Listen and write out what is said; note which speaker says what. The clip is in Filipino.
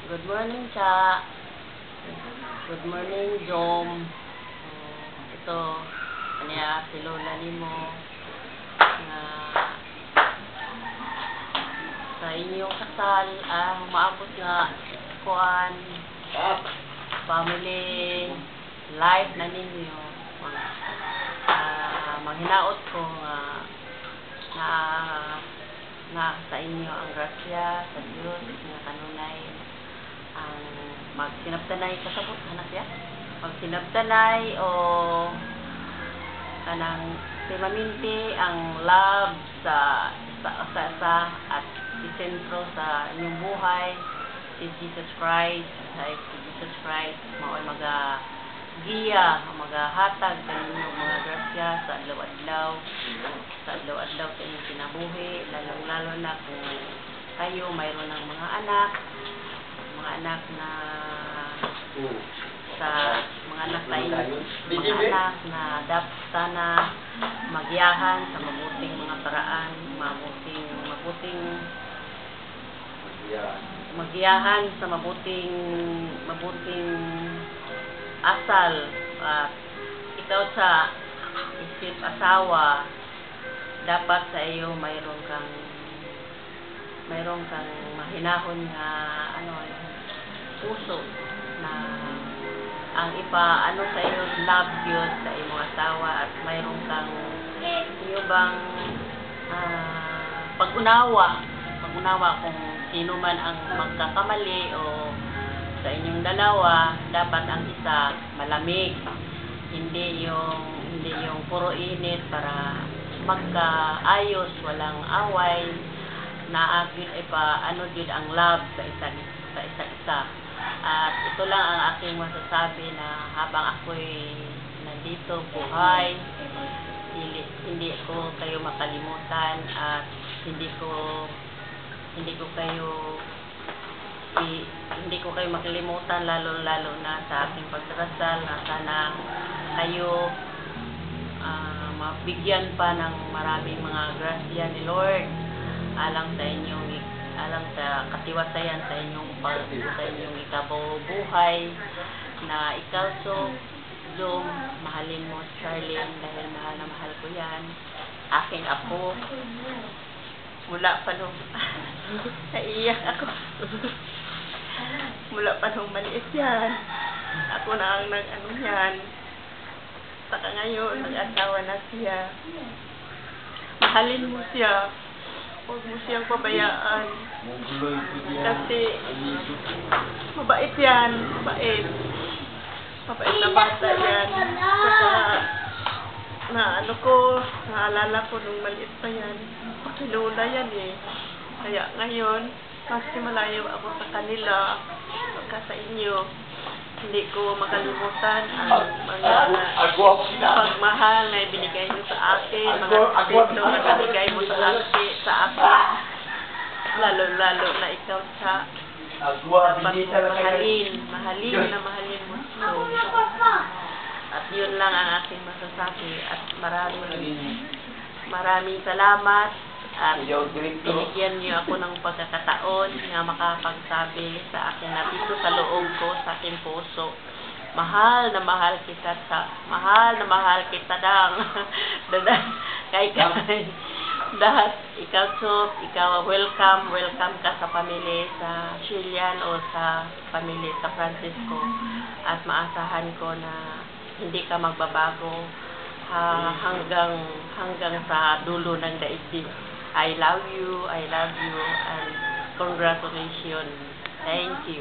Speaker 1: Good morning, Cha. Good morning, Jom. Ito, kanya si Lola nimo nga sa inyong kasal, humaabot nga kuan family life na ninyo. Manghinaot ko nga sa inyo ang grasya sa Diyos nga kanunay ang magsinabtanay kasabot na siya magsinabtanay o kanang permanente ang love sa at isentro sa inyong buhay si Jesus Christ mao'y giya magahatag sa inyong mga grasya sa adlaw-adlaw sa inyong kinabuhi lalo na kung kayo mayroon ng mga anak na sa mga anak na dapat sana magiyahan sa mabuting mga paraan magiyahan sa mabuting asal at ikaw sa isip asawa dapat sa iyo mayroon kang mahinahon nga puso na ang sa iyo love Diyos sa imong asawa at mayroon kang bang pag-unawa kung sino man ang magkakamali o sa inyong dalawa dapat ang isa malamig hindi yung puro init para magkaayos walang away na gyud ang love sa isa't isa at ito lang ang aking masasabi na habang ako'y nandito buhay hindi ko kayo makalimutan at hindi ko kayo makalimutan lalo na sa aking pagdarasal na sana kayo mabigyan pa ng maraming mga grasya ni Lord alang sa katiwasayan sa inyong ikabubuhay na ikaw Jom, mahalin mo Charlene dahil mahal na mahal ko yan aking apo mula pa nung naiiyak ako mula pa nung maliit yan ako na ang yan saka ngayon nag-asawa na siya mahalin mo siya huwag mo siyang pabayaan kasi mabait yan mabait na bata yan saka naalala ko nung maliit pa yan pakilula yan kaya ngayon kasi malayo ako sa kanila sa inyo hindi ko makalimutan ang mga pagmahal na ibinigay mo sa akin mga respeto na ibinigay mo sa akin lalo na ikaw sa mahalin mo at yun lang ang aking masasabi at maraming salamat at binigyan niyo ako ng pagkakataon na makapagsabi sa akin na dito sa loob ko, sa aking puso. Mahal na mahal kita dang. Kay lahat ikaw welcome ka sa pamilya sa Shilian o sa pamilya sa Francisco at maasahan ko na hindi ka magbabago hanggang sa dulo ng daigdig. I love you and congratulations. Thank you.